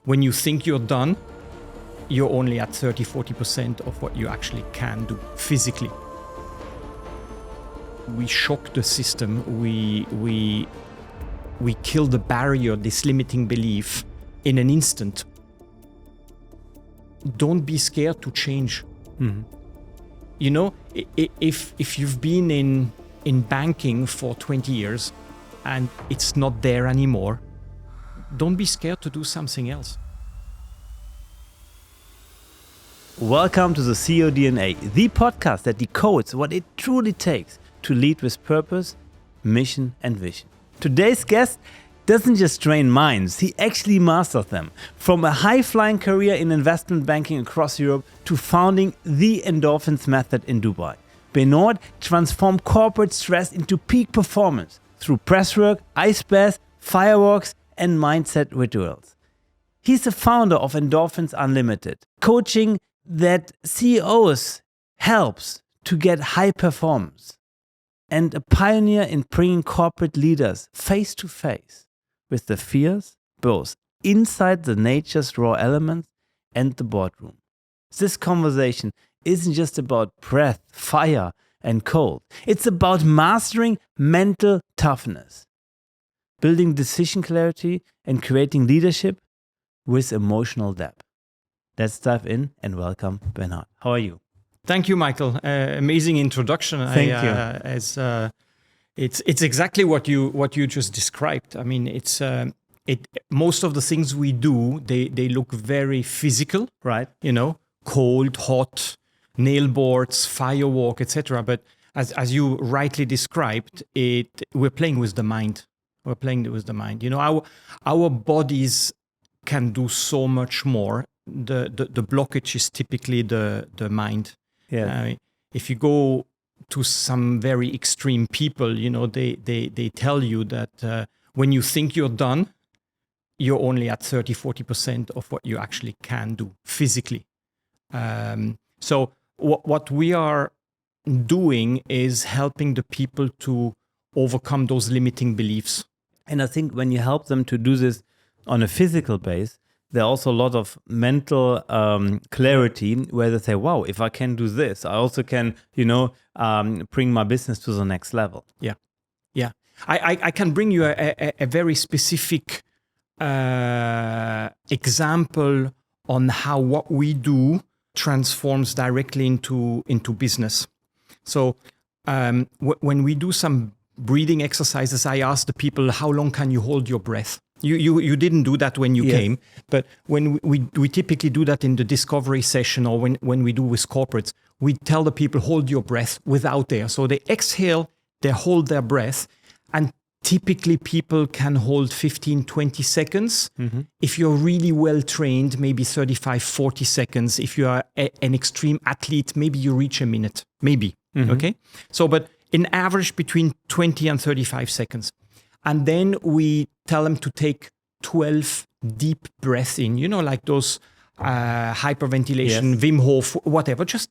when you think you're done, you're only at 30-40% of what you actually can do physically. We shock the system. We kill the barrier, this limiting belief, in an instant. Don't be scared to change. Mm-hmm. You know, if you've been in banking for 20 years and it's not there anymore, don't be scared to do something else. Welcome to the CEO DNA, the podcast that decodes what it truly takes to lead with purpose, mission, and vision. Today's guest doesn't just train minds, he actually masters them. From a high-flying career in investment banking across Europe to founding the Endorphins Method in Dubai, Benoît transformed corporate stress into peak performance through breathwork, ice baths, firewalks, and mindset rituals. He's the founder of Endorphins Unlimited, coaching that CEOs helps to get high performance, and a pioneer in bringing corporate leaders face to face with the fears, both inside the nature's raw elements and the boardroom. This conversation isn't just about breath, fire, and cold. It's about mastering mental toughness, building decision clarity, and creating leadership with emotional depth. Let's dive in and welcome Benoît. How are you? Thank you, Michael. Amazing introduction. Thank you. It's exactly what you just described. I mean, most of the things we do, they look very physical, Right. You know, cold, hot, nail boards, firewalk, etc. But as you rightly described, we're playing with the mind. We're playing with the mind. You know, our bodies can do so much more. The blockage is typically the mind. Yeah. If you go to some very extreme people, you know, they tell you that when you think you're done, you're only at 30-40% of what you actually can do physically. So what we are doing is helping the people to overcome those limiting beliefs. And I think when you help them to do this on a physical base, there are also a lot of mental clarity where they say, wow, if I can do this, I also can, bring my business to the next level. Yeah. Yeah. I can bring you a very specific example on how what we do transforms directly into business. So when we do some breathing exercises, I ask the people, how long can you hold your breath? You didn't do that when you came, but when we typically do that in the discovery session or when we do with corporates, we tell the people, hold your breath without air. So they exhale, they hold their breath, and typically people can hold 15, 20 seconds. Mm-hmm. If you're really well trained, maybe 35, 40 seconds. If you are an extreme athlete, maybe you reach a minute, maybe, okay? So, but in average between 20 and 35 seconds. And then we tell them to take 12 deep breaths in, you know, like those hyperventilation, Wim Hof, whatever, just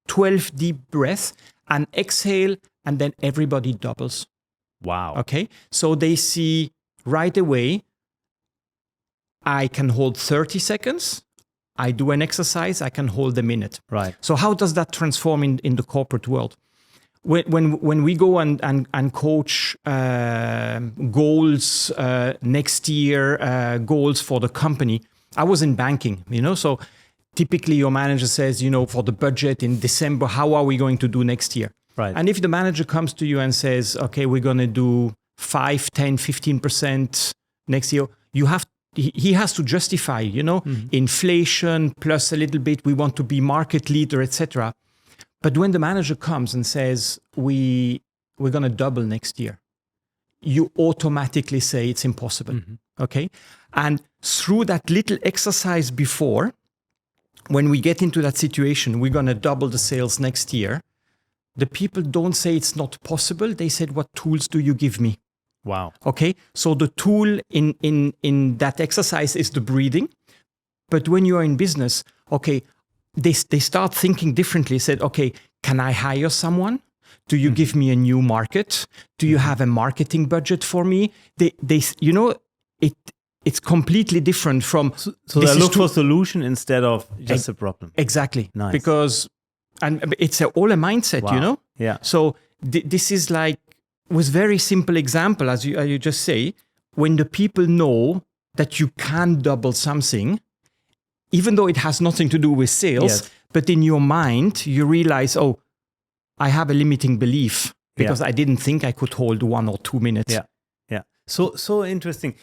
12 deep breaths, and exhale, and then everybody doubles. Wow. Okay. So they see right away, I can hold 30 seconds. I do an exercise, I can hold a minute. Right. So how does that transform in the corporate world? When we go and coach goals next year, goals for the company, I was in banking, you know, so typically your manager says, you know, for the budget in December, how are we going to do next year? Right. And if the manager comes to you and says, okay, we're going to do 5, 10, 15% next year, he has to justify, you know, inflation plus a little bit, we want to be market leader, etc. But when the manager comes and says, we're going to double next year, you automatically say it's impossible, okay? And through that little exercise before, when we get into that situation, we're going to double the sales next year, the people don't say it's not possible. They said, what tools do you give me? Wow. Okay, so the tool in that exercise is the breathing. But when you are in business, okay, they start thinking differently. Said, okay, can I hire someone? Do you give me a new market? Do you have a marketing budget for me? They you know, it's completely different from. So they look for solution instead of just a problem. Exactly. Nice. Because, and it's all a mindset, Wow. you know? Yeah. So this is like, with very simple example, as you just say, when the people know that you can double something, even though it has nothing to do with sales, Yes. but in your mind, you realize, oh, I have a limiting belief because I didn't think I could hold 1 or 2 minutes. Yeah. Yeah. So interesting.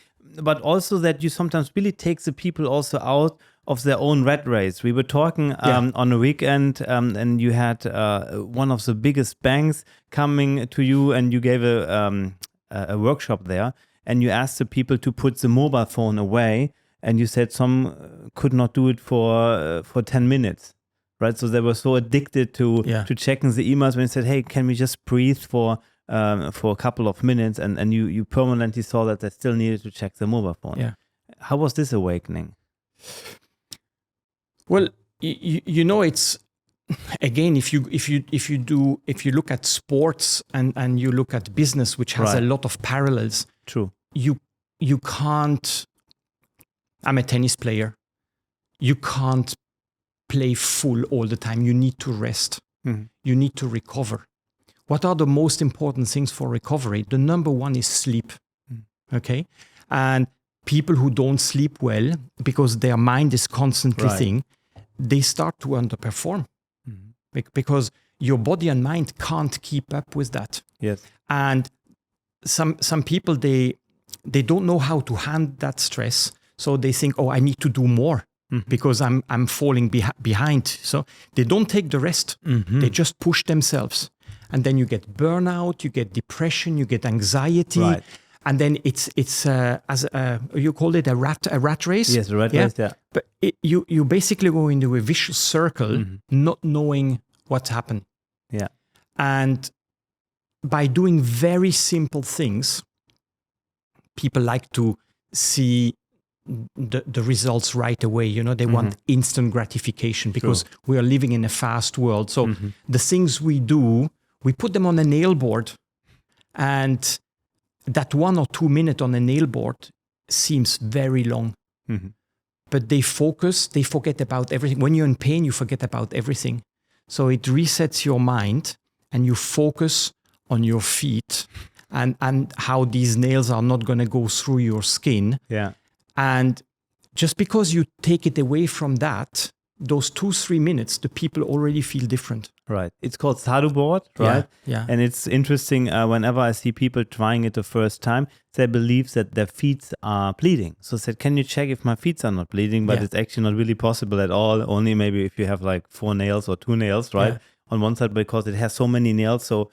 But also that you sometimes really take the people also out of their own rat race. We were talking on a weekend and you had one of the biggest banks coming to you and you gave a workshop there and you asked the people to put the mobile phone away and you said some could not do it for 10 minutes. Right, so they were so addicted to checking the emails when you said, "Hey, can we just breathe for a couple of minutes?" And you permanently saw that they still needed to check the mobile phone. Yeah. How was this awakening? Well, you know, it's again, if you look at sports and you look at business, which has a lot of parallels. True. You can't. I'm a tennis player. You can't play full all the time. You need to rest. You need to recover. What are the most important things for recovery? The number one is sleep. Okay. And people who don't sleep well because their mind is constantly thinking, they start to underperform because your body and mind can't keep up with that. Yes. And some people, they don't know how to handle that stress. So they think, oh, I need to do more. Because I'm falling behind. So they don't take the rest. They just push themselves. And then you get burnout, you get depression, you get anxiety. Right. And then it's you call it a rat race? Yes, a rat race, yeah. But you basically go into a vicious circle, not knowing what's happened. Yeah. And by doing very simple things, people like to see the results right away. You know, they want instant gratification because we are living in a fast world. So the things we do, we put them on a nail board, and that 1 or 2 minutes on a nail board seems very long. But they forget about everything. When you're in pain, you forget about everything. So it resets your mind and you focus on your feet and how these nails are not going to go through your skin. Yeah. And just because you take it away from that, those 2-3 minutes, the people already feel different. Right. It's called sadhu board, right? Yeah. And it's interesting, whenever I see people trying it the first time, they believe that their feet are bleeding. So I said, can you check if my feet are not bleeding? But it's actually not really possible at all. Only maybe if you have like 4 nails or 2 nails, right? Yeah. On one side, because it has so many nails. So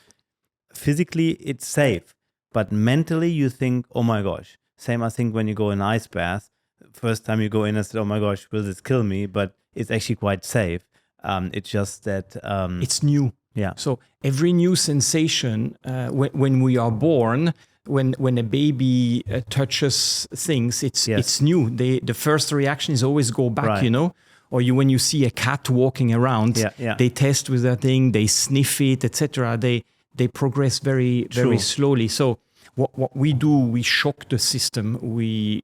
physically, it's safe. But mentally, you think, oh my gosh. Same, I think, when you go in an ice bath. First time you go in, I said, oh my gosh, will this kill me? But it's actually quite safe. It's just that... it's new. Yeah. So every new sensation, when we are born, when a baby touches things, it's new. The first reaction is always go back, you know? Or when you see a cat walking around, they test with that thing, they sniff it, etc. They progress very slowly. So what we do, we shock the system. We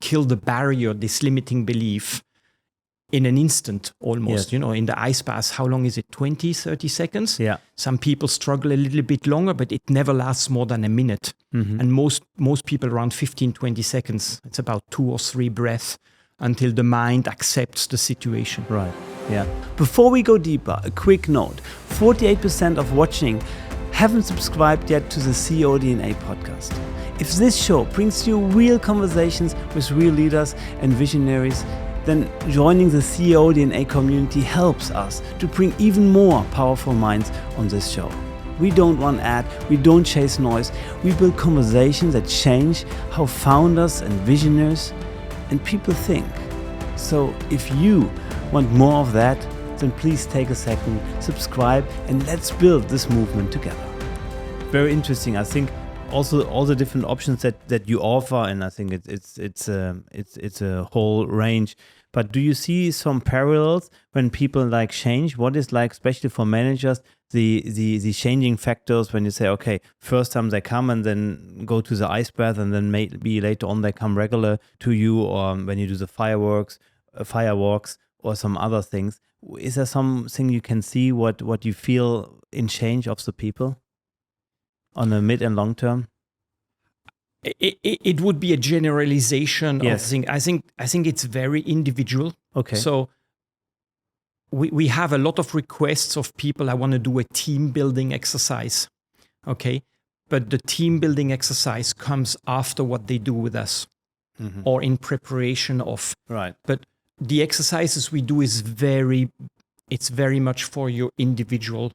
kill the barrier, this limiting belief, in an instant almost. You know, in the ice bath, how long is it? 20, 30 seconds? Yeah. Some people struggle a little bit longer, but it never lasts more than a minute. And most people around 15, 20 seconds. It's about 2 or 3 breaths until the mind accepts the situation. Right. Yeah. Before we go deeper, a quick note. 48% of watching haven't subscribed yet to the CEO DNA podcast. If this show brings you real conversations with real leaders and visionaries, then joining the CEO DNA community helps us to bring even more powerful minds on this show. We don't run ad, we don't chase noise, we build conversations that change how founders and visionaries and people think. So if you want more of that, then please take a second, subscribe, and let's build this movement together. Very interesting. I think also all the different options that you offer, and I think it's a whole range. But do you see some parallels when people like change? What is like, especially for managers, the changing factors when you say, okay, first time they come and then go to the ice bath, and then maybe later on they come regular to you, or when you do the firewalks or some other things. Is there something you can see what you feel in change of the people on a mid and long term? It would be a generalization of things. I think it's very individual. Okay. So we have a lot of requests of people. I want to do a team building exercise. Okay. But the team building exercise comes after what they do with us, or in preparation of. Right. But the exercises we do it's very much for your individual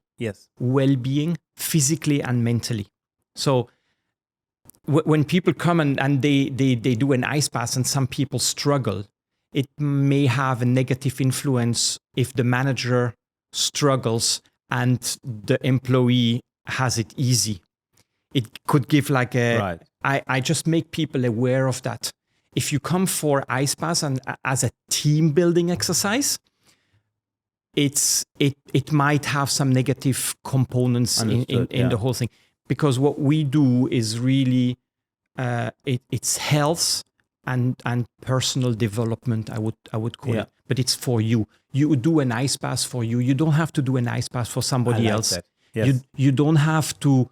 well-being, physically and mentally. So when people come and they do an ice bath and some people struggle, it may have a negative influence if the manager struggles and the employee has it easy. It could give like I just make people aware of that. If you come for ice baths and as a team building exercise, it might have some negative components in the whole thing. Because what we do is really it's health and personal development. I would call it, but it's for you. You do an ice bath for you. You don't have to do an ice bath for somebody else. That. Yes. You don't have to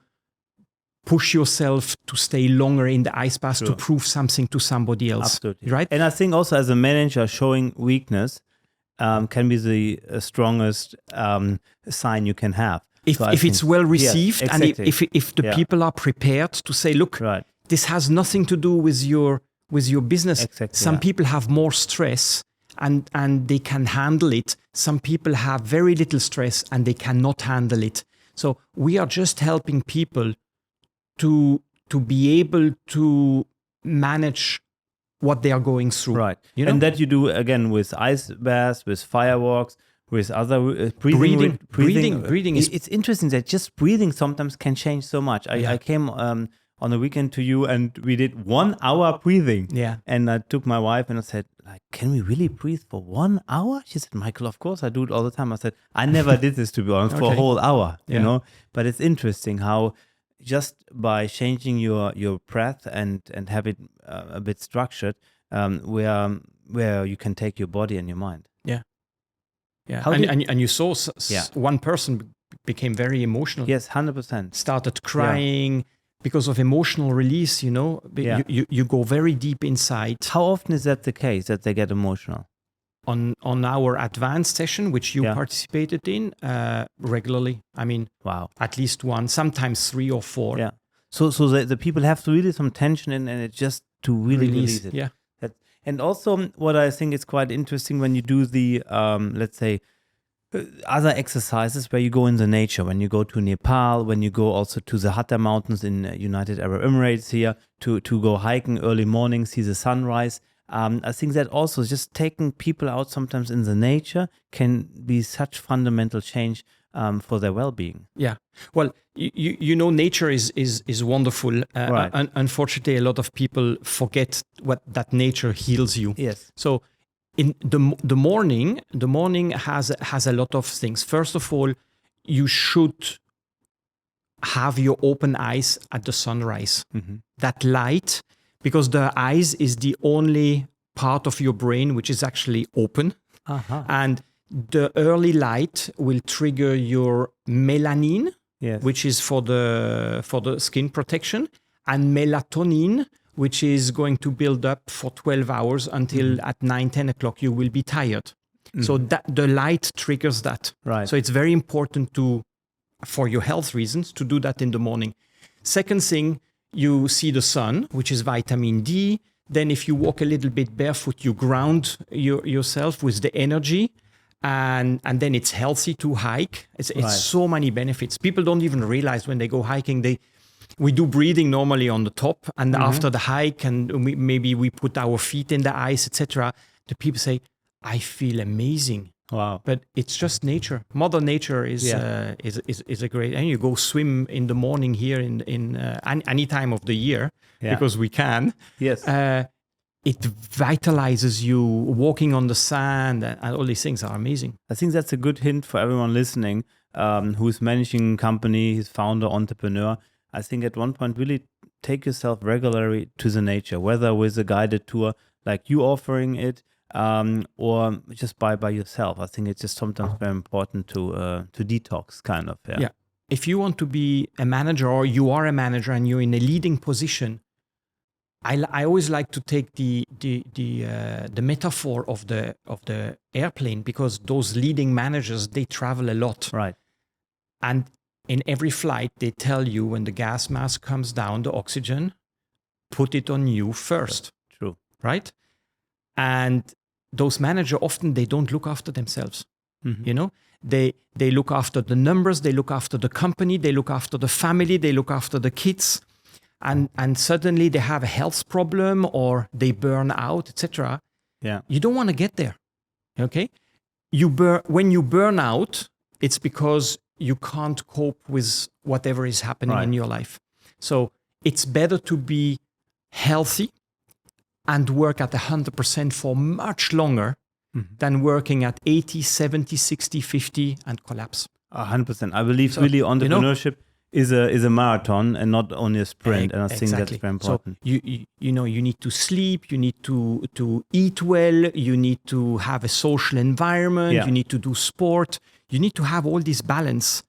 push yourself to stay longer in the ice bath to prove something to somebody else. Absolutely. Right. And I think also as a manager, showing weakness can be the strongest sign you can have. If it's well received, yes, exactly. and if the people are prepared to say, look, this has nothing to do with your business. Exactly, Some people have more stress and they can handle it. Some people have very little stress and they cannot handle it. So we are just helping people to be able to manage what they are going through. Right. You know? And that you do again with ice baths, with firewalks, with other breathing. Breathing is. It's interesting that just breathing sometimes can change so much. I came on a weekend to you and we did 1 hour breathing. Yeah. And I took my wife and I said, like, can we really breathe for 1 hour? She said, Michael, of course I do it all the time. I said, I never did this, to be honest, for a whole hour, you know. But it's interesting how just by changing your breath and have it a bit structured, where you can take your body and your mind. Yeah, and you saw one person became very emotional. Yes, 100%. Started crying because of emotional release, you know. You go very deep inside. How often is that the case, that they get emotional? On our advanced session, which you participated in, regularly. I mean, at least one, sometimes 3 or 4. Yeah. So the people have really some tension and it's just to really release it. Yeah. And also what I think is quite interesting when you do the, let's say, other exercises where you go in the nature, when you go to Nepal, when you go also to the Hatta Mountains in United Arab Emirates here, to go hiking early morning, see the sunrise. I think that also just taking people out sometimes in the nature can be such fundamental change for their well-being. Yeah. Well, you know, nature is wonderful. Unfortunately, a lot of people forget that nature heals you. Yes. So in the morning has a lot of things. First of all, you should have your open eyes at the sunrise. Mm-hmm. That light, because the eyes is the only part of your brain which is actually open. Uh-huh. And the early light will trigger your melanin, which is for the skin protection, and melatonin, which is going to build up for 12 hours until at 9-10 o'clock you will be tired. So that the light triggers that. Right. So it's very important for your health reasons, to do that in the morning. Second thing, you see the sun, which is vitamin D. Then if you walk a little bit barefoot, you ground yourself with the energy. And then it's healthy to hike. It's so many benefits. People don't even realize when they go hiking, we do breathing normally on the top, and after the hike, and maybe we put our feet in the ice, etc. The people say, I feel amazing. Wow. But it's just nature. Mother Nature is a great. And you go swim in the morning here in any time of the year because we can. Yes. It vitalizes you. Walking on the sand and all these things are amazing. I think that's a good hint for everyone listening who's managing a company, who's founder, entrepreneur. I think at one point really take yourself regularly to the nature, whether with a guided tour like you offering it, or just by yourself. I think it's just sometimes very important to detox, kind of. Yeah. If you want to be a manager, or you are a manager and you're in a leading position, I always like to take the metaphor of the airplane, because those leading managers, they travel a lot, Right? And in every flight, they tell you when the gas mask comes down, the oxygen, put it on you first. True. Right? And those managers often, they don't look after themselves. Mm-hmm. You know, they look after the numbers, they look after the company, they look after the family, they look after the kids, and suddenly they have a health problem or they burn out, etc. Yeah. You don't want to get there. Okay, when you burn out, it's because you can't cope with whatever is happening in your life. So it's better to be healthy and work at 100% for much longer than working at 80, 70, 60, 50 and collapse. 100%. I believe really entrepreneurship is a marathon and not only a sprint. And I think that's very important. So you need to sleep, you need to eat well, you need to have a social environment, you need to do sport, you need to have all this balance.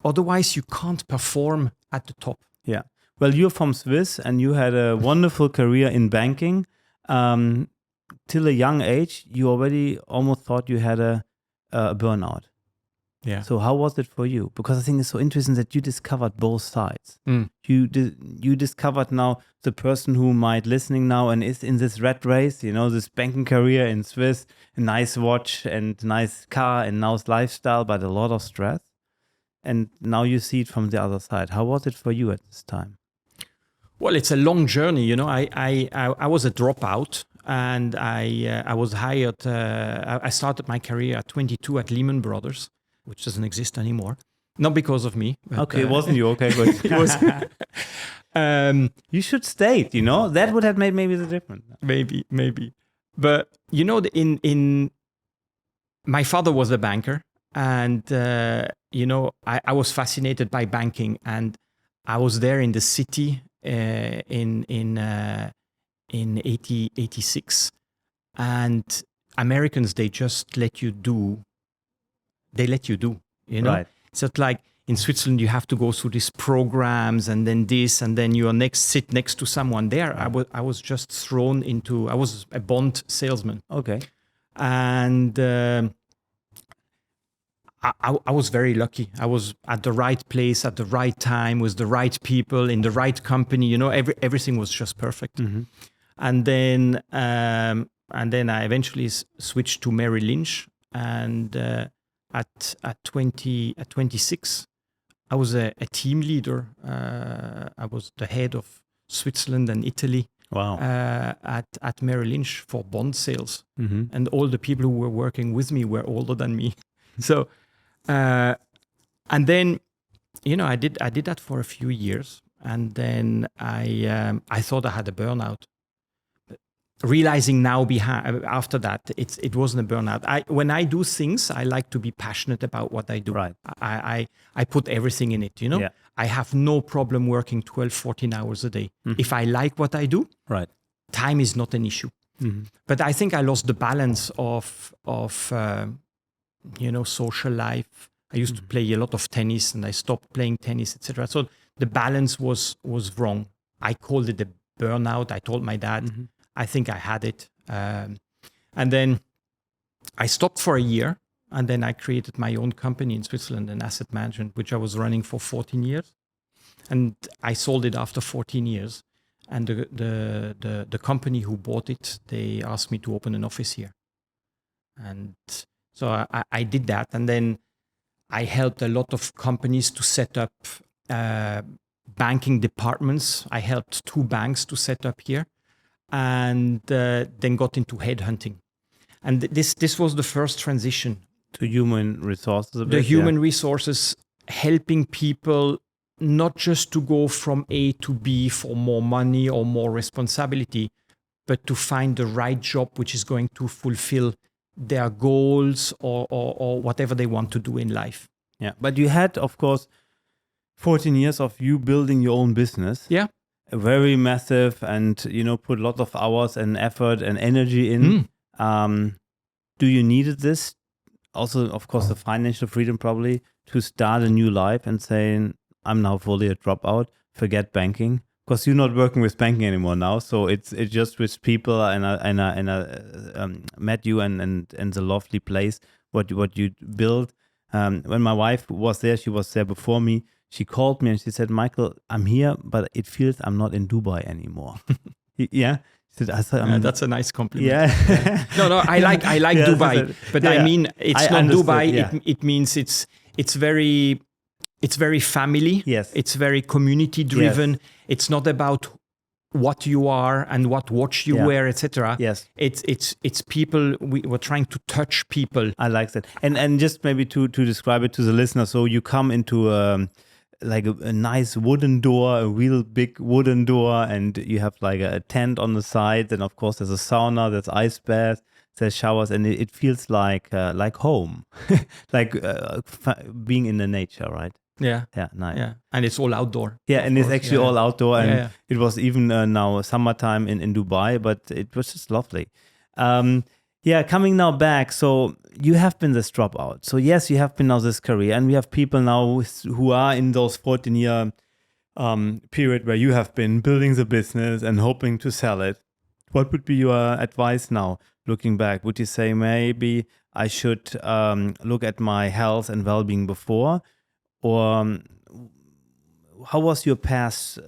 Otherwise, you can't perform at the top. Yeah. Well, you're from Swiss and you had a wonderful career in banking. Till a young age, you already almost thought you had a burnout. Yeah. So how was it for you? Because I think it's so interesting that you discovered both sides. Mm. You discovered now the person who might listening now and is in this rat race, this banking career in Swiss, a nice watch and nice car and nice lifestyle, but a lot of stress. And now you see it from the other side. How was it for you at this time? Well, it's a long journey. I was a dropout, and I was hired. I started my career at 22 at Lehman Brothers, which doesn't exist anymore. Not because of me. But, okay, it wasn't you. Okay, good. It was. You should state. That would have made maybe the difference. Maybe. But in my father was a banker, and I was fascinated by banking, and I was there in the city in 86, and Americans, they just let you do. Right. So it's like in Switzerland, you have to go through these programs and then this, and then you sit next to someone. There, I was just thrown into. I was a bond salesman. Okay. And I was very lucky. I was at the right place at the right time with the right people in the right company. Everything was just perfect. Mm-hmm. And then I eventually switched to Merrill Lynch. And at 26, I was a team leader. I was the head of Switzerland and Italy. Wow. At Merrill Lynch for bond sales. Mm-hmm. And all the people who were working with me were older than me. So, and then, I did that for a few years, and then I thought I had a burnout. Realizing now, after that, it wasn't a burnout. When I do things, I like to be passionate about what I do. Right. I put everything in it. Yeah. I have no problem working 12, 14 hours a day. Mm-hmm. If I like what I do, right, time is not an issue. Mm-hmm. But I think I lost the balance of social life. I used to play a lot of tennis, and I stopped playing tennis, etc. So the balance was wrong. I called it a burnout. I told my dad, mm-hmm. I think I had it. And then I stopped for a year, and then I created my own company in Switzerland, an asset management, which I was running for 14 years. And I sold it after 14 years. And the company who bought it, they asked me to open an office here. And so I did that. And then I helped a lot of companies to set up banking departments. I helped 2 banks to set up here, and then got into headhunting. And this was the first transition. To human resources a bit, the human resources, helping people not just to go from A to B for more money or more responsibility, but to find the right job which is going to fulfill their goals or whatever they want to do in life. Yeah, but you had, of course, 14 years of you building your own business. Yeah. Very massive, and put a lot of hours and effort and energy in. Do you needed this? Also, of course, the financial freedom probably to start a new life and saying, I'm now fully a dropout, forget banking. Because you're not working with banking anymore now, so it's just with people, and I met you and the lovely place what you built. When my wife was there, she was there before me. She called me and she said, "Michael, I'm here, but it feels I'm not in Dubai anymore." Yeah, she said, that's a nice compliment. Yeah. No, I like Yeah, Dubai, but I mean it's not Dubai. Yeah. It means it's very family. Yes. It's very community driven. Yes. It's not about what you are and what watch you wear, etc. Yes. It's people. We're trying to touch people. I like that. And just maybe to describe it to the listener. So you come into like a nice wooden door, a real big wooden door, and you have like a tent on the side. And of course, there's a sauna, there's ice baths, there's showers, and it feels like home, like being in the nature, right? Yeah. Yeah, nice. Yeah, and it's all outdoor. Yeah, and it's actually all outdoor, and it was even now summertime in Dubai, but it was just lovely. Coming now back, so you have been this dropout. So yes, you have been now this career, and we have people now who are in those 14-year period where you have been building the business and hoping to sell it. What would be your advice now, looking back? Would you say maybe I should look at my health and well-being before? Or how was your past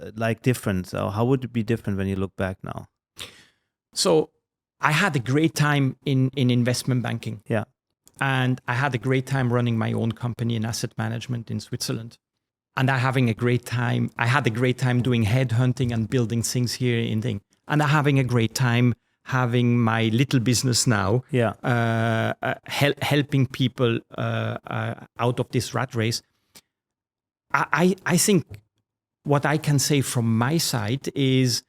different? So how would it be different when you look back now? So I had a great time in investment banking. Yeah. And I had a great time running my own company in asset management in Switzerland. And I had a great time doing headhunting and building things here in Ding. And I'm having a great time having my little business now, helping people out of this rat race. I think what I can say from my side is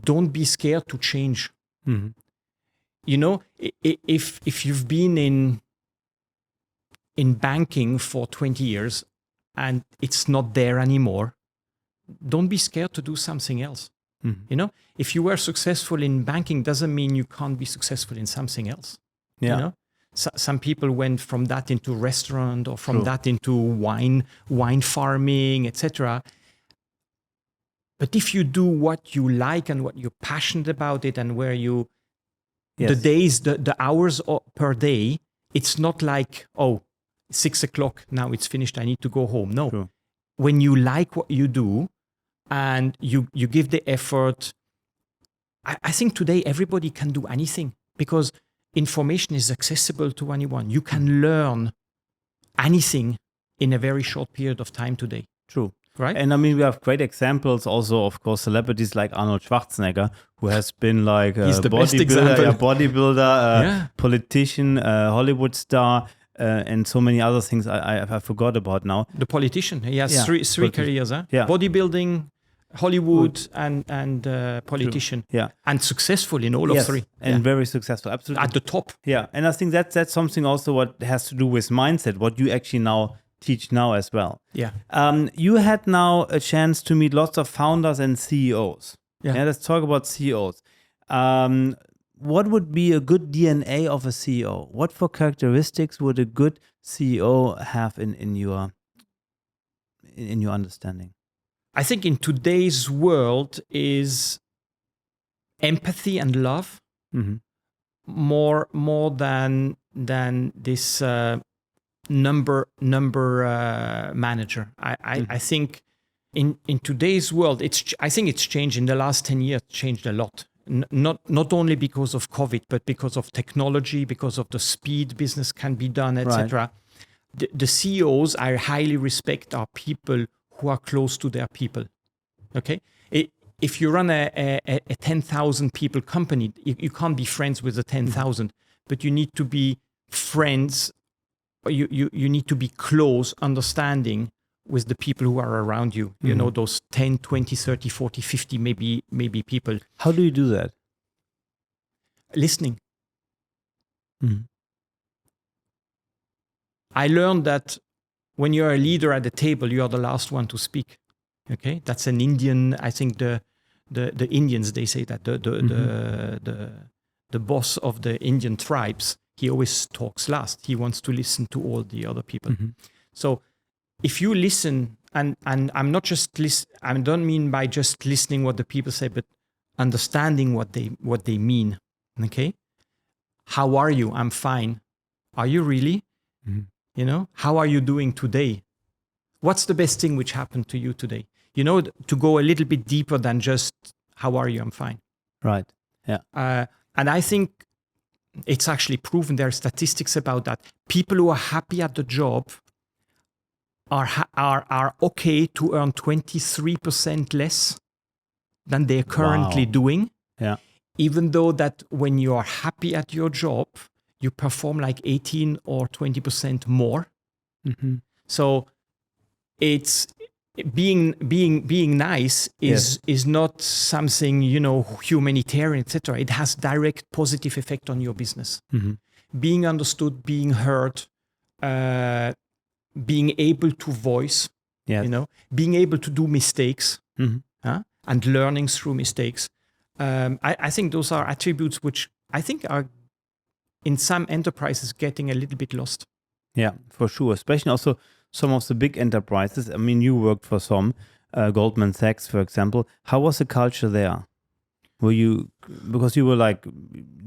don't be scared to change. Mm-hmm. If you've been in banking for 20 years and it's not there anymore, don't be scared to do something else. Mm-hmm. If you were successful in banking, doesn't mean you can't be successful in something else. Yeah. Some people went from that into restaurant or from that into wine farming, etc. But if you do what you like and what you're passionate about it, and where you, the days, the hours per day, it's not like, 6 o'clock, now it's finished, I need to go home. No. True. When you like what you do and you give the effort, I think today everybody can do anything because information is accessible to anyone. You can learn anything in a very short period of time today. True. Right? And I mean, we have great examples also, of course, celebrities like Arnold Schwarzenegger, who has been like a bodybuilder, politician, Hollywood star, and so many other things I forgot about now. The politician. He has three careers. Huh? Yeah. Bodybuilding, Hollywood, and politician. True. Yeah. And successful in all of three. And very successful. Absolutely. At the top. Yeah. And I think that's something also what has to do with mindset, what you actually now teach now as well. Yeah. You had now a chance to meet lots of founders and CEOs. Yeah. Let's talk about CEOs. What would be a good DNA of a CEO? What for characteristics would a good CEO have in your understanding? I think in today's world is empathy and love more than this number manager. I think in today's world, I think it's changed in the last 10 years. Changed a lot. Not only because of COVID, but because of technology, because of the speed business can be done, etc. Right. The CEOs I highly respect are people who are close to their people. Okay, if you run a 10,000 people company, you can't be friends with the 10,000, but you need to be friends you need to be close, understanding with the people who are around you. You know, those 10, 20, 30, 40, 50, maybe people. How do you do that? Listening. I learned that when you're a leader at the table, you are the last one to speak. Okay, that's an Indian. I think the Indians, they say that the boss of the Indian tribes, he always talks last. He wants to listen to all the other people. So if you listen, and I'm not just I don't mean by just listening what the people say, but understanding what they mean. Okay, how are you? I'm fine. Are you really? You know, how are you doing today? What's the best thing which happened to you today? You know, to go a little bit deeper than just how are you? I'm fine. Right. Yeah. And I think it's actually proven, there are statistics about that. People who are happy at the job are okay to earn 23% less than they're currently doing. Yeah. Even though that when you are happy at your job, you perform like 18 or 20% more. So it's being nice is not something, you know, humanitarian, etc. It has direct positive effect on your business. Being understood, being heard, being able to voice, you know, being able to do mistakes, and learning through mistakes. I think those are attributes which I think are in some enterprises getting a little bit lost. Yeah, for sure. Especially also some of the big enterprises. I mean, you worked for some, Goldman Sachs, for example. How was the culture there? Because you were like,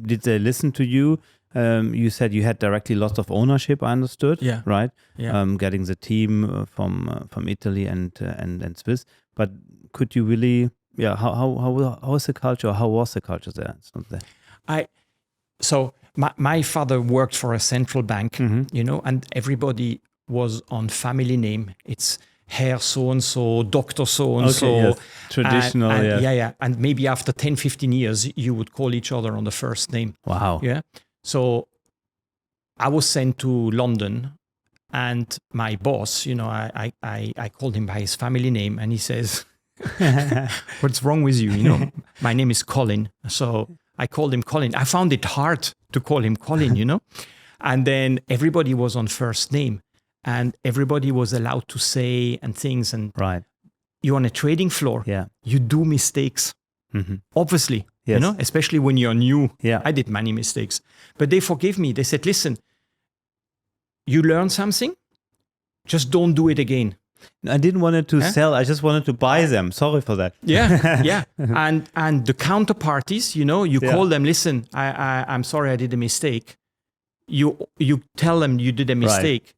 did they listen to you? You said you had directly lots of ownership, I understood. Yeah. Right? Yeah. Getting the team from Italy and Swiss. But could you really, how is the culture? How was the culture there? It's not there. So my father worked for a central bank, you know, and everybody was on family name. It's Herr so-and-so, Dr. so-and-so. Okay, yes. Traditional, And maybe after 10, 15 years, you would call each other on the first name. Wow. Yeah. So I was sent to London, and my boss, you know, I called him by his family name, and he says, what's wrong with you? You know, my name is Colin. So I called him Colin. I found it hard to call him Colin, you know. And then everybody was on first name, and everybody was allowed to say and things. And you're on a trading floor. Yeah. You do mistakes, obviously, you know, especially when you're new. Yeah. I did many mistakes, but they forgave me. They said, listen, you learn something, just don't do it again. I didn't want to sell. I just wanted to buy them. Sorry for that. Yeah, yeah. And the counterparties, you know, you call them. Listen, I'm sorry, I did a mistake. You tell them you did a mistake,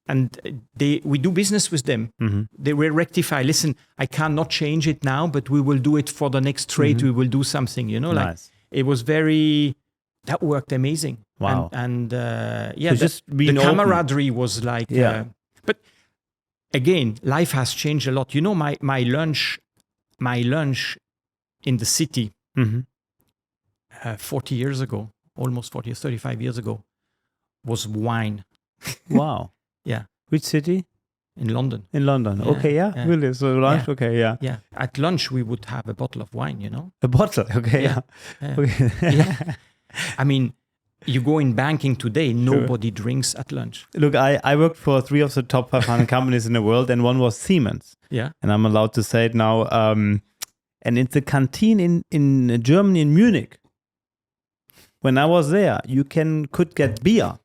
and we do business with them. They will rectify. Listen, I cannot change it now, but we will do it for the next trade. We will do something. You know, like it was that worked amazing. Wow. And so the camaraderie was like. But again, life has changed a lot. You know, my lunch in the city 40 years ago, almost 40 or 35 years ago, was wine. Wow. Yeah. Which city? In London. In London. Yeah, okay, yeah. Really? So lunch? Yeah. Okay, yeah. Yeah. At lunch, we would have a bottle of wine, you know? A bottle? Okay, yeah. Okay. Yeah. I mean, you go in banking today, nobody drinks at lunch. Look, I worked for 3 of the top 500 companies in the world, and one was Siemens. Yeah. And I'm allowed to say it now. And it's a canteen in Germany, in Munich. When I was there, you could get beer.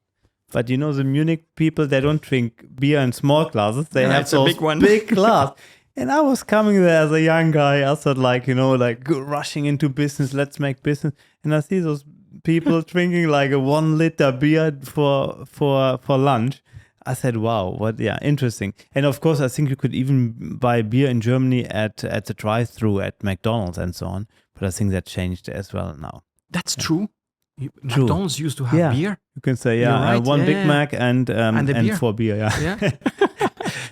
But you know, the Munich people, they don't drink beer in small glasses. They have those big glass. And I was coming there as a young guy. I thought, like, you know, like rushing into business. Let's make business. And I see those people drinking like a 1 liter beer for lunch. I said, wow, interesting. And of course, I think you could even buy beer in Germany at the drive-thru at McDonald's and so on. But I think that changed as well now. That's true. McDonald's used to have beer. You can say, right. One Big Mac and beer. 4 beer. Yeah.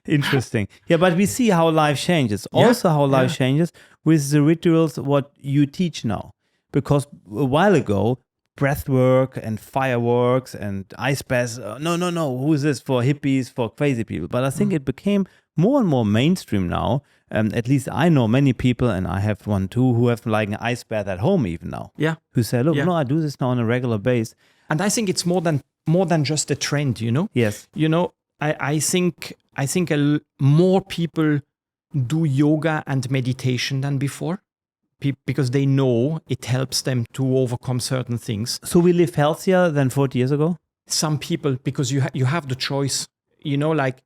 Interesting. Yeah, but we see how life changes. Also how life changes with the rituals, what you teach now. Because a while ago, breathwork and fireworks and ice baths. No. Who is this for hippies, for crazy people? But I think it became more and more mainstream now. At least I know many people, and I have one too, who have like an ice bath at home even now. Yeah. Who say, look, no, I do this now on a regular basis. And I think it's more than just a trend, you know? Yes. You know, I think more people do yoga and meditation than before because they know it helps them to overcome certain things. So we live healthier than 40 years ago? Some people, because you have the choice, you know, like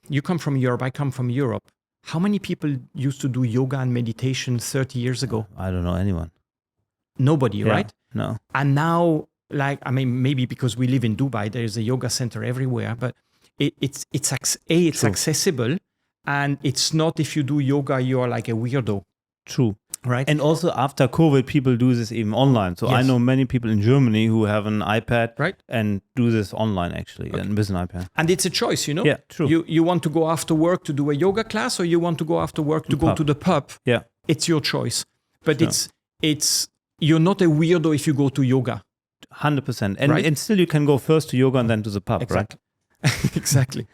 you come from Europe, I come from Europe. How many people used to do yoga and meditation 30 years ago? I don't know anyone. Nobody, right? No. And now, like, I mean, maybe because we live in Dubai, there is a yoga center everywhere, but it's accessible, and it's not if you do yoga, you're like a weirdo. True. Right. And also after COVID, people do this even online. So I know many people in Germany who have an iPad and do this online actually, and with an iPad. And it's a choice, you know? Yeah, true. You want to go after work to do a yoga class, or you want to go after work to go to the pub. Yeah. It's your choice. But it's you're not a weirdo if you go to yoga. 100%. And still you can go first to yoga and then to the pub, exactly. Right? Exactly.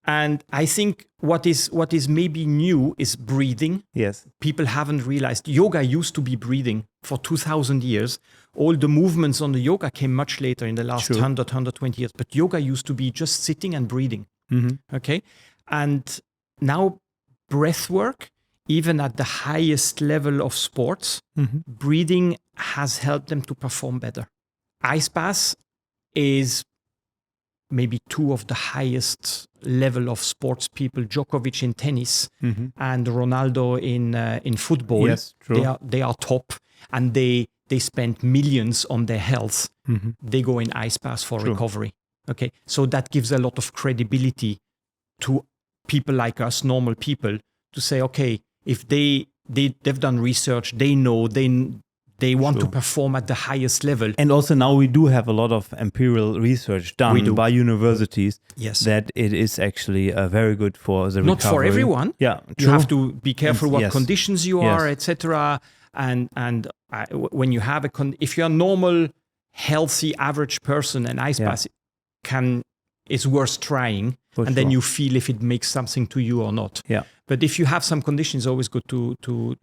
And I think what is maybe new is breathing. Yes. People haven't realized yoga used to be breathing for 2,000 years. All the movements on the yoga came much later in the last 120 years. But yoga used to be just sitting and breathing. Mm-hmm. Okay. And now breath work, even at the highest level of sports, breathing has helped them to perform better. Ice baths is maybe two of the highest level of sports people, Djokovic in tennis and Ronaldo in football. Yes, true. They are top, and they spend millions on their health. They go in ice baths for recovery. Okay, so that gives a lot of credibility to people like us, normal people, to say, okay, if they've done research, they know they want to perform at the highest level. And also now we do have a lot of empirical research done by universities that it is actually very good for the recovery. Not for everyone. Yeah, you have to be careful what conditions you are, etc. And when you have if you're a normal, healthy, average person, an ice bath is worth trying. Then you feel if it makes something to you or not. Yeah. But if you have some conditions, it's always good to go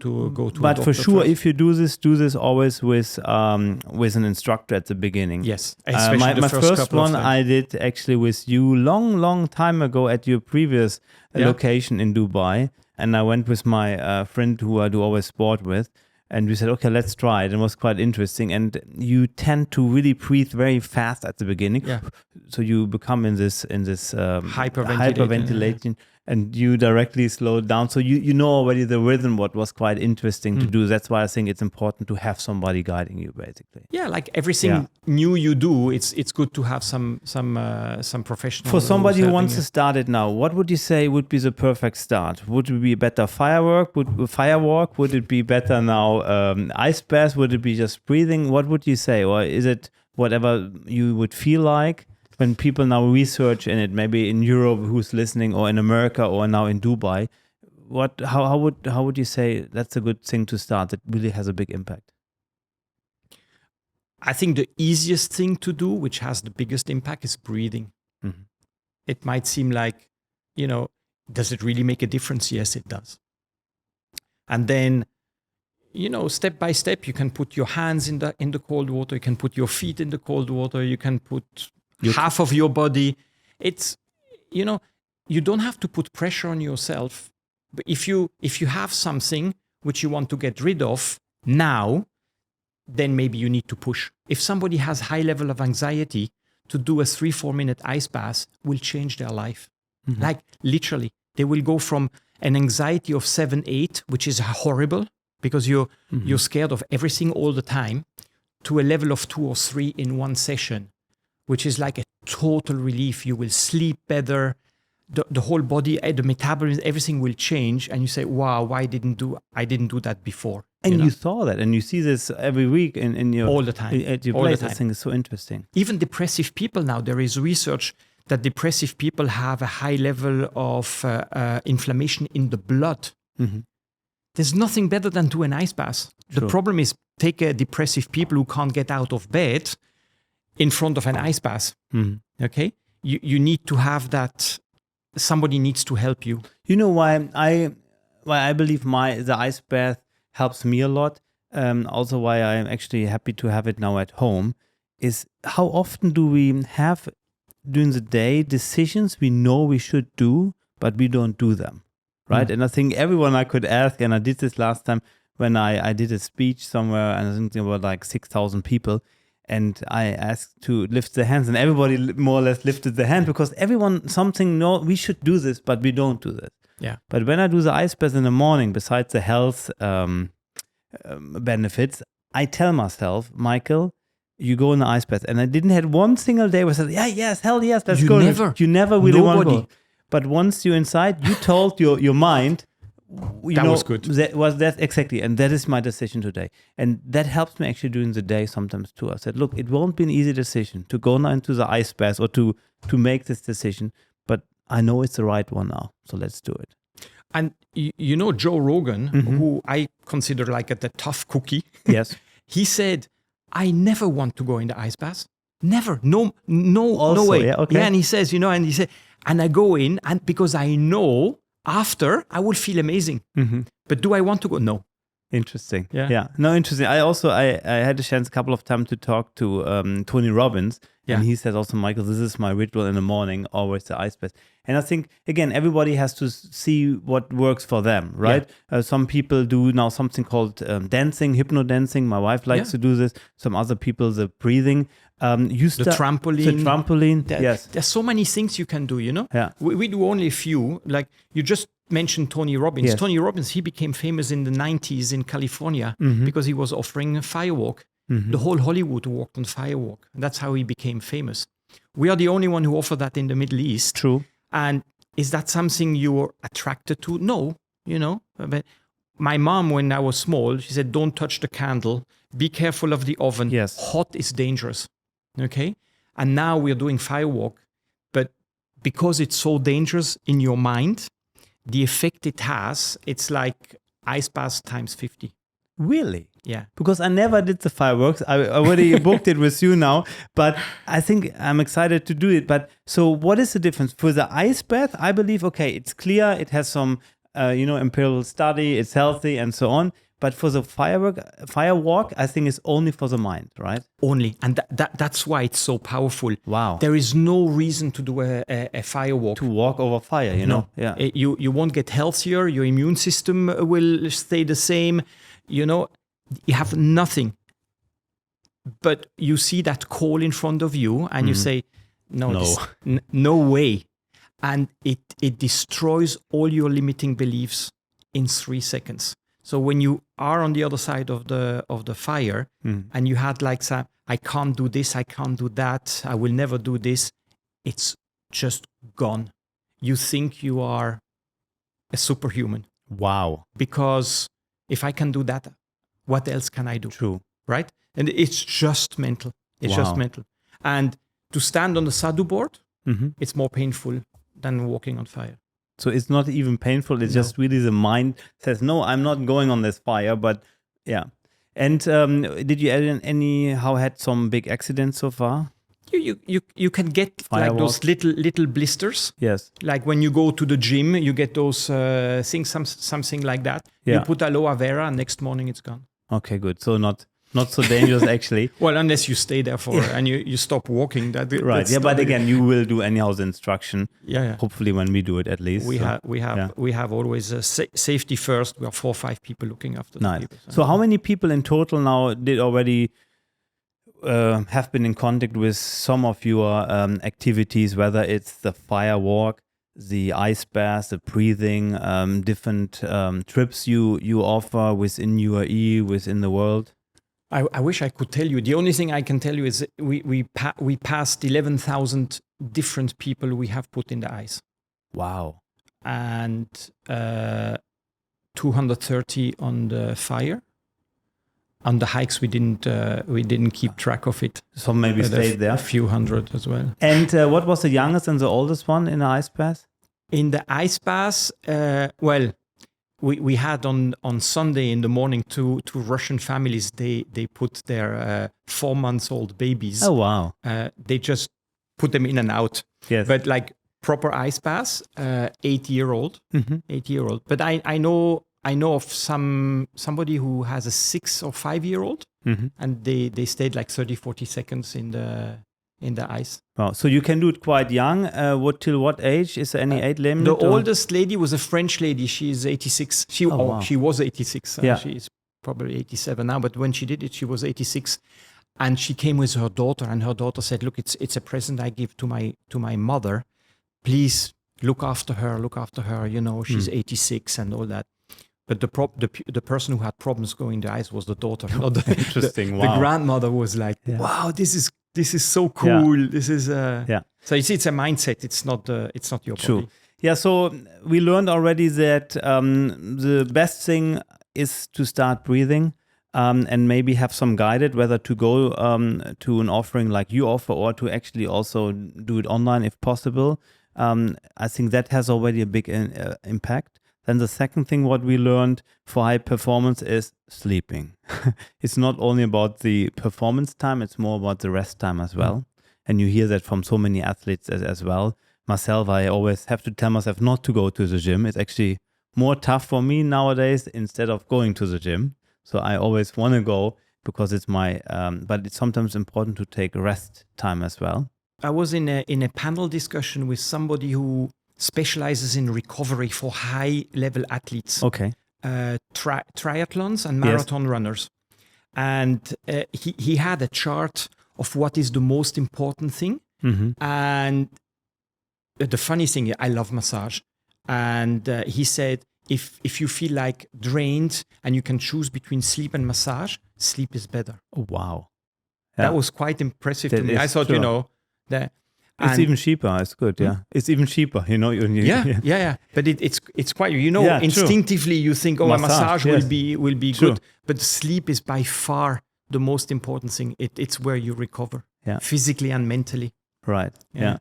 to. But for sure, if you do this always with an instructor at the beginning. Yes, especially my first one I did actually with you long time ago at your previous location in Dubai, and I went with my friend who I do always sport with. And we said, okay, let's try it. It was quite interesting. And you tend to really breathe very fast at the beginning. Yeah. So you become in this hyperventilation, and you directly slow down. So you know already the rhythm, what was quite interesting to do. That's why I think it's important to have somebody guiding you, basically. Yeah, like everything new you do, it's good to have some professional. For somebody who wants to start it now, what would you say would be the perfect start? Would it be better firewalk? Would it be better now ice bath? Would it be just breathing? What would you say? Or is it whatever you would feel like? When people now research in it, maybe in Europe who's listening, or in America, or now in Dubai, how would you say that's a good thing to start that really has a big impact? I think the easiest thing to do, which has the biggest impact, is breathing. Mm-hmm. It might seem like, does it really make a difference? Yes, it does. And then, step by step, you can put your hands in the cold water. You can put your feet in the cold water. You can put half of your body. It's, you don't have to put pressure on yourself. But if you have something which you want to get rid of now, then maybe you need to push. If somebody has high level of anxiety, to do a 3-4 minute ice bath will change their life. Mm-hmm. Like literally, they will go from an anxiety of 7-8, which is horrible because you're scared of everything all the time, to a level of 2 or 3 in one session, which is like a total relief. You will sleep better. The whole body, the metabolism, everything will change. And you say, wow, I didn't do that before. And you saw that, and you see this every week in your all the time at your place. I think it's so interesting. Even depressive people now, there is research that depressive people have a high level of inflammation in the blood. Mm-hmm. There's nothing better than do an ice bath. The problem is take depressive people who can't get out of bed in front of an ice bath. Okay, you need to have that. Somebody needs to help you. You know why I believe the ice bath helps me a lot. Also, why I'm actually happy to have it now at home is how often do we have during the day decisions we know we should do, but we don't do them, right? And I think everyone I could ask, and I did this last time when I did a speech somewhere, and I think there were like 6,000 people. And I asked to lift their hands, and everybody more or less lifted their hand because everyone we should do this, but we don't do this. Yeah. But when I do the ice bath in the morning, besides the health benefits, I tell myself, Michael, you go in the ice bath. And I didn't have one single day where I said, hell yes, let's go. You never really want to go. But once you're inside, you told your mind, was good. That's exactly, and that is my decision today, and that helps me actually during the day sometimes too. I said, look, it won't be an easy decision to go now into the ice bath or to make this decision, but I know it's the right one now, so let's do it. And you know Joe Rogan, who I consider like the tough cookie. Yes, he said, I never want to go in the ice bath. Never, no way. Yeah, okay. Yeah, and he says, and I go in, and because I know. After, I will feel amazing. But do I want to go? No. Interesting. Yeah. No, interesting. I had a chance a couple of times to talk to Tony Robbins. Yeah. And he said also, Michael, this is my ritual in the morning, always the ice bath. And I think, again, everybody has to see what works for them, right? Yeah. Some people do now something called dancing, hypno-dancing. My wife likes to do this. Some other people, the breathing. The trampoline. Yes. There's so many things you can do, Yeah. We do only a few. Like you just mentioned Tony Robbins. Yes. Tony Robbins, he became famous in the 90s in California because he was offering a firewalk. The whole Hollywood walked on firewalk. And that's how he became famous. We are the only one who offer that in the Middle East. True. And is that something you're attracted to? No, But my mom, when I was small, she said, don't touch the candle. Be careful of the oven. Yes. Hot is dangerous. Okay. And now we're doing firewalk. But because it's so dangerous in your mind, the effect it has, it's like ice bath times 50. Really? Yeah. Because I never did the fireworks. I already booked it with you now, but I think I'm excited to do it. But so what is the difference? For the ice bath, I believe, okay, it's clear. It has some, empirical study. It's healthy and so on. But for the firewalk, I think it's only for the mind, right? Only. And that's why it's so powerful. Wow. There is no reason to do a firewalk. To walk over fire, you know? Yeah. You won't get healthier. Your immune system will stay the same. You have nothing. But you see that coal in front of you and you say, no way. And it destroys all your limiting beliefs in 3 seconds. So when you are on the other side of the fire and you had like some, I can't do this, I can't do that, I will never do this, it's just gone. You think you are a superhuman. Wow. Because if I can do that, what else can I do? True. Right? And it's just mental. It's just mental. And to stand on the sadhu board, it's more painful than walking on fire. So it's not even painful. It's just really the mind says, no, I'm not going on this fire. But yeah. And did you had some big accidents so far? You can get like those little blisters. Yes. Like when you go to the gym, you get those things, something like that. Yeah. You put aloe vera, and next morning it's gone. Okay, good. So not so dangerous actually. Well, unless you stay there and you stop walking. Right. Yeah, but again, you will do anyhow the instruction. Yeah. Hopefully, when we do it, at least we have always safety first. We are 4 or 5 people looking after the people. So how many people in total now did already have been in contact with some of your activities? Whether it's the firewalk, the ice bath, the breathing, different trips you offer within UAE, within the world. I wish I could tell you. The only thing I can tell you is we passed 11,000 different people we have put in the ice. Wow. And 230 on the fire. On the hikes, we didn't keep track of it. So maybe stayed there. A few hundred as well. And what was the youngest and the oldest one in the ice bath? In the ice bath, we had on Sunday in the morning two Russian families. They put their 4 months old babies. Oh wow! They just put them in and out. Yes, but like proper ice baths. 8-year-old, 8-year-old. But I know of somebody who has a 6 or 5-year-old, and they stayed like 30-40 seconds in the ice. Wow! So you can do it quite young. Till what age? Is there any age limit? The oldest lady was a French lady. She's 86. She was 86. She's probably 87 now. But when she did it, she was 86, and she came with her daughter. And her daughter said, "Look, it's a present I give to my mother. Please look after her. You know, she's 86 and all that." But the person who had problems going the ice was the daughter. Not Interesting. The grandmother was like, "Wow, this is so cool. Yeah. This is So you see, it's a mindset. It's not your True. body. Yeah. So we learned already that the best thing is to start breathing, and maybe have some guided, whether to go to an offering like you offer, or to actually also do it online if possible. I think that has already a big impact. Then the second thing what we learned for high performance is sleeping. It's not only about the performance time, it's more about the rest time as well. And you hear that from so many athletes as well. Myself, I always have to tell myself not to go to the gym. It's actually more tough for me nowadays instead of going to the gym. So I always want to go because it's my, but it's sometimes important to take rest time as well. I was in a panel discussion with somebody who specializes in recovery for high-level athletes. Okay. Triathlons and marathon runners. And he had a chart of what is the most important thing. And the funny thing, I love massage. And he said, if you feel like drained and you can choose between sleep and massage, sleep is better. Oh, wow. That was quite impressive to me. I thought, true. you know, that... It's even cheaper. It's good, yeah. It's even cheaper, you know. Yeah. But it's quite, you know, instinctively you think, a massage will be good. But sleep is by far the most important thing. It's where you recover, physically and mentally. Right. Yeah.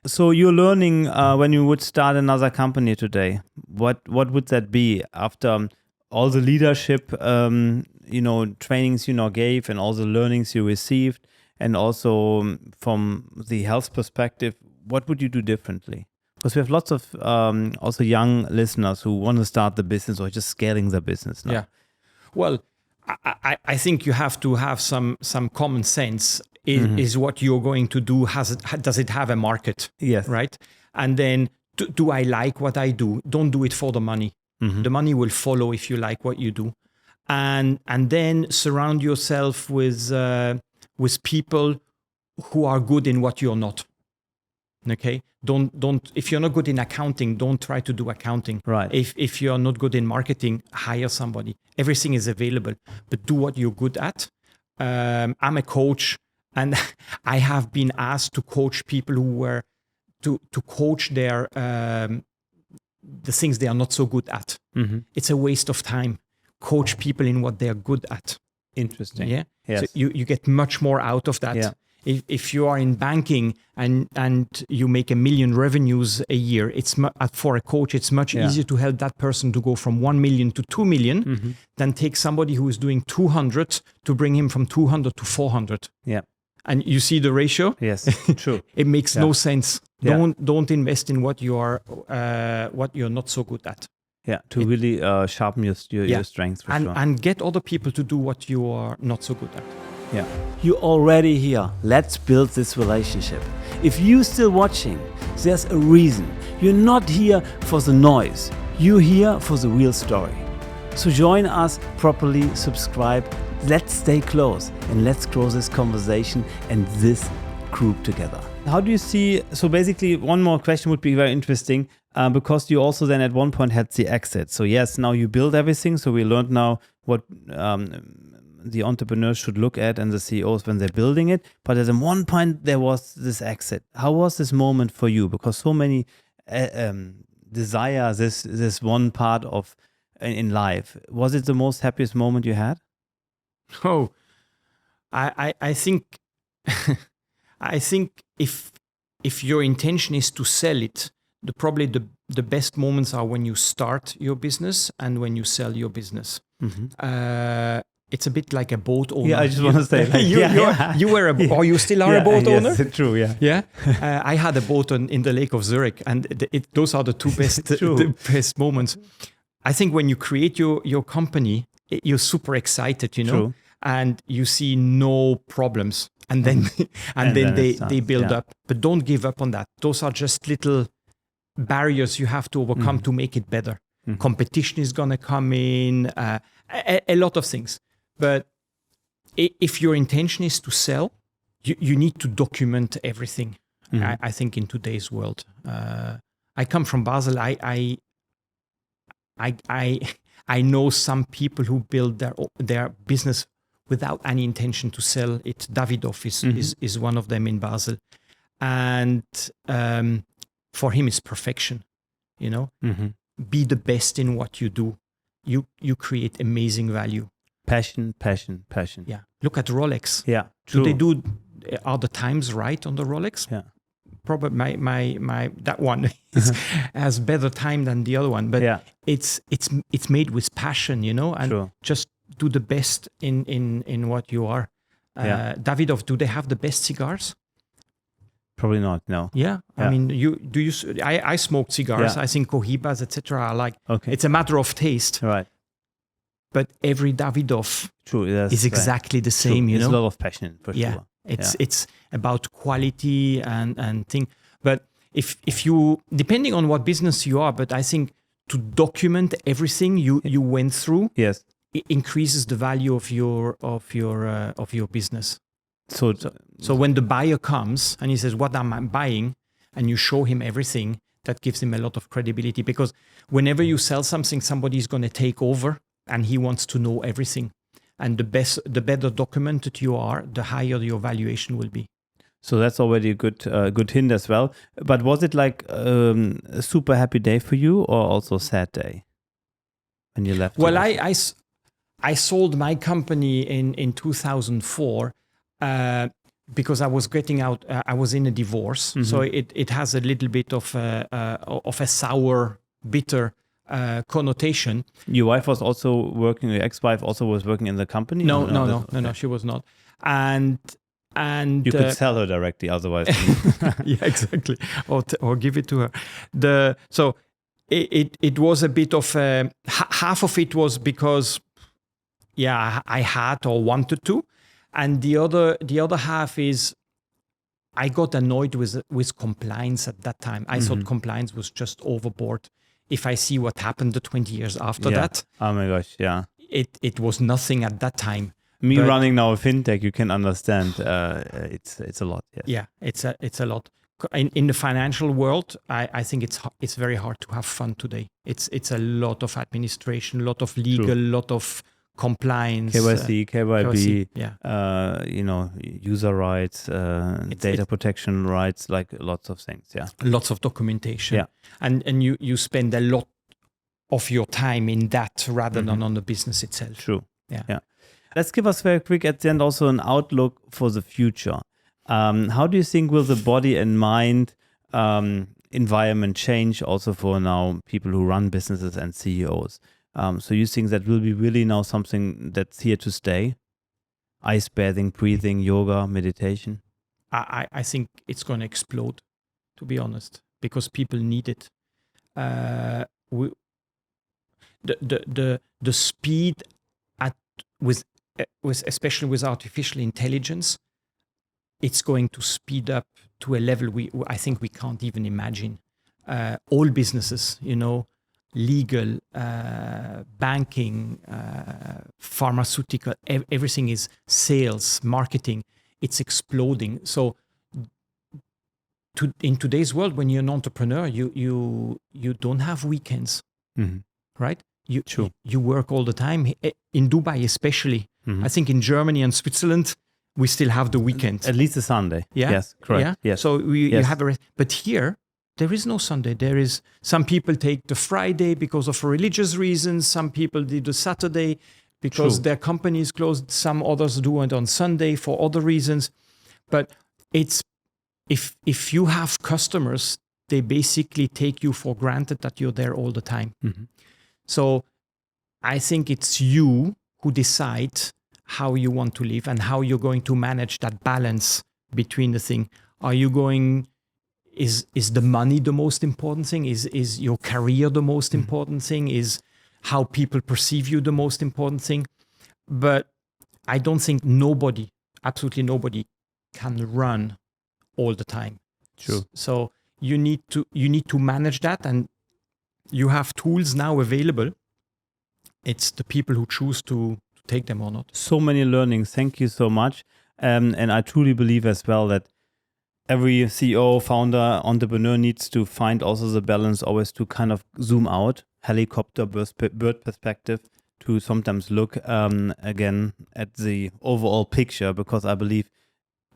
So you're learning when you would start another company today. What would that be after all the leadership, trainings you gave and all the learnings you received? And also from the health perspective, what would you do differently? Because we have lots of also young listeners who want to start the business or just scaling the business now. Yeah. Well, I think you have to have some common sense. Is what you're going to do, does it have a market? Yes. Right? And then do I like what I do? Don't do it for the money. The money will follow if you like what you do. And then surround yourself with people who are good in what you're not. Okay? Don't if you're not good in accounting, don't try to do accounting. Right. If you're not good in marketing, hire somebody. Everything is available, but do what you're good at. I'm a coach, and I have been asked to coach people who were to coach their the things they are not so good at. It's a waste of time. Coach people in what they are good at. Interesting. Yeah. Yes. So you get much more out of that. Yeah. If you are in banking and you make $1 million revenues a year, for a coach, it's much easier to help that person to go from 1 million to 2 million than take somebody who is doing 200 to bring him from 200 to 400. Yeah. And you see the ratio? Yes. True. It makes no sense. Yeah. Don't invest in what you're not so good at. Yeah, to really sharpen your strengths for sure. And get other people to do what you are not so good at. Yeah. You're already here. Let's build this relationship. If you're still watching, there's a reason. You're not here for the noise. You're here for the real story. So join us properly, subscribe. Let's stay close and let's grow this conversation and this group together. How do you see, so basically one more question would be very interesting because you also then at one point had the exit. So yes, now you build everything. So we learned now what the entrepreneurs should look at and the CEOs when they're building it. But at one point there was this exit. How was this moment for you? Because so many desire this one part of in life. Was it the most happiest moment you had? Oh, I think I think if your intention is to sell it, probably the the best moments are when you start your business and when you sell your business. It's a bit like a boat owner. Yeah, I just want to say, like, you were or you still are a boat owner. Yes, true. Yeah. Yeah, I had a boat in the Lake of Zurich, and those are the two best the best moments. I think when you create your company, you're super excited, True. and you see no problems, and then then they build up. But don't give up on that. Those are just little barriers you have to overcome to make it better. Competition is gonna come in, a lot of things. But if your intention is to sell, you need to document everything. I think in today's world, I come from Basel. I know some people who build their business without any intention to sell it. Davidoff is one of them in Basel, and for him it's perfection. Be the best in what you do. You create amazing value. Passion. Yeah. Look at Rolex. Yeah. True. Are the times right on the Rolex? Yeah. Probably my that one has better time than the other one, but it's made with passion, and just do the best in what you are. Davidoff, do they have the best cigars? Probably not. No. Yeah. I mean, I smoked cigars. I think Cohibas, etc. are like, it's a matter of taste. Right. But every Davidoff is exactly the same, There's a lot of passion for sure. It's about quality and thing. But if you, depending on what business you are, but I think to document everything you went through, it increases the value of your business. So when the buyer comes and he says, "What am I buying?" and you show him everything, that gives him a lot of credibility, because whenever you sell something, somebody is going to take over and he wants to know everything. And the better documented you are, the higher your valuation will be. So that's already a good hint as well. But was it like a super happy day for you, or also a sad day when you left? Well, I sold my company in 2004 because I was getting out. I was in a divorce, so it has a little bit of a sour, bitter connotation. Your wife was also working. Your ex-wife also was working in the company. No, she was not. And you could sell her directly, otherwise. Yeah, exactly, or give it to her. So it was a bit of half of it was because I had or wanted to, and the other half is I got annoyed with compliance at that time. I thought compliance was just overboard. If I see what happened the 20 years after that, oh my gosh, it was nothing at that time. Me running now a fintech, you can understand. It's a lot. Yes. Yeah, it's a lot. In the financial world, I think it's very hard to have fun today. It's a lot of administration, a lot of legal, a lot of compliance, KYC, KYB, user rights, data protection rights, like lots of things. Yeah, lots of documentation. Yeah, and you spend a lot of your time in that rather than on the business itself. True. Yeah. Let's give us very quick at the end also an outlook for the future. How do you think will the body and mind environment change also for now people who run businesses and CEOs? So you think that will be really now something that's here to stay? Ice bathing, breathing, yoga, meditation? I think it's going to explode, to be honest, because people need it. The speed with especially with artificial intelligence, it's going to speed up to a level I think we can't even imagine. All businesses, legal, banking, pharmaceutical, everything is sales, marketing. It's exploding. So in today's world, when you're an entrepreneur, you don't have weekends, right? You work all the time. In Dubai especially, I think in Germany and Switzerland, we still have the weekend. At least a Sunday. Yeah? Yes, correct. Yeah? Yes. So you have a rest. But here, there is no Sunday. There is, some people take the Friday because of religious reasons. Some people do the Saturday because their company is closed. Some others do it on Sunday for other reasons. But it's, if you have customers, they basically take you for granted that you're there all the time. So I think it's you who decide how you want to live and how you're going to manage that balance between the thing. Are you going, is the money the most important thing? Is your career the most important thing? Is how people perceive you the most important thing? But I don't think absolutely nobody can run all the time. True. So you need to manage that, and you have tools now available. It's the people who choose to take them or not. So many learnings. Thank you so much. And I truly believe as well that every CEO, founder, entrepreneur needs to find also the balance always to kind of zoom out, helicopter bird perspective, to sometimes look again at the overall picture, because I believe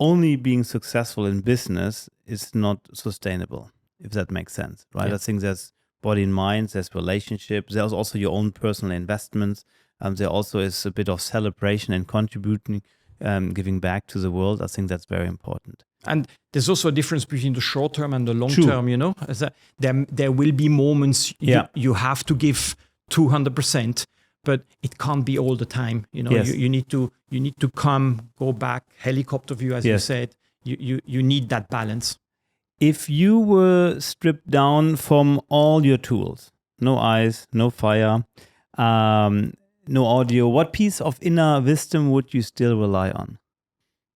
only being successful in business is not sustainable, if that makes sense, right? Yeah. I think there's body and mind, there's relationships, there's also your own personal investments. There also is a bit of celebration and contributing, giving back to the world. I think that's very important. And there's also a difference between the short term and the long True. term, there will be moments you have to give 200%, but it can't be all the time. Yes. You need to go back, helicopter view, as you said. You need that balance. If you were stripped down from all your tools, no eyes, no fire, no audio, what piece of inner wisdom would you still rely on?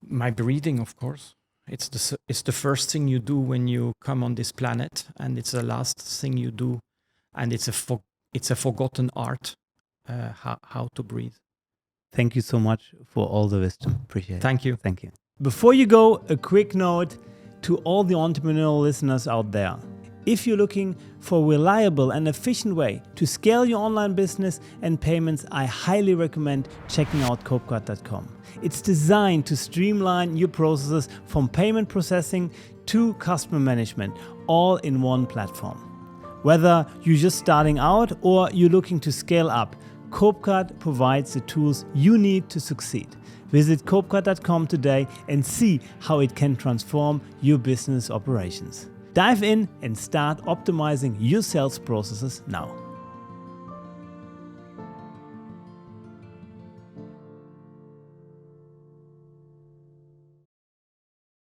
My breathing, of course. It's the first thing you do when you come on this planet, and it's the last thing you do, and it's a forgotten art, how to breathe. Thank you so much for all the wisdom. Appreciate it. Thank you. Thank you. Before you go, a quick note to all the entrepreneurial listeners out there. If you're looking for a reliable and efficient way to scale your online business and payments, I highly recommend checking out copecard.com. It's designed to streamline your processes from payment processing to customer management, all in one platform. Whether you're just starting out or you're looking to scale up, Copecard provides the tools you need to succeed. Visit copecard.com today and see how it can transform your business operations. Dive in and start optimizing your sales processes now.